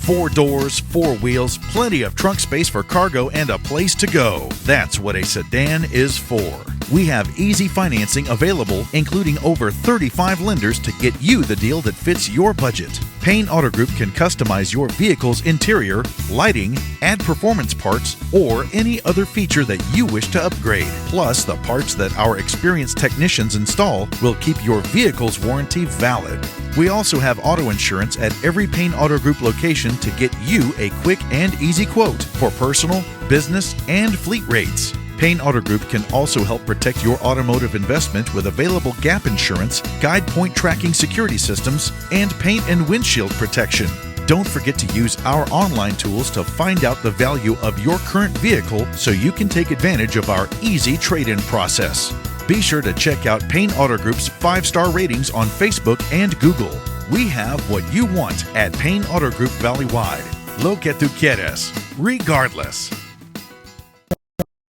4 doors, 4 wheels, plenty of trunk space for cargo, and a place to go. That's what a sedan is for. We have easy financing available, including over 35 lenders to get you the deal that fits your budget. Payne Auto Group can customize your vehicle's interior, lighting, add performance parts, or any other feature that you wish to upgrade. Plus, the parts that our experienced technicians install will keep your vehicle's warranty valid. We also have auto insurance at every Payne Auto Group location to get you a quick and easy quote for personal, business, and fleet rates. Payne Auto Group can also help protect your automotive investment with available gap insurance, guide point tracking security systems, and paint and windshield protection. Don't forget to use our online tools to find out the value of your current vehicle so you can take advantage of our easy trade-in process. Be sure to check out Payne Auto Group's 5-star ratings on Facebook and Google. We have what you want at Payne Auto Group Valley-wide. Lo que tú quieres, regardless.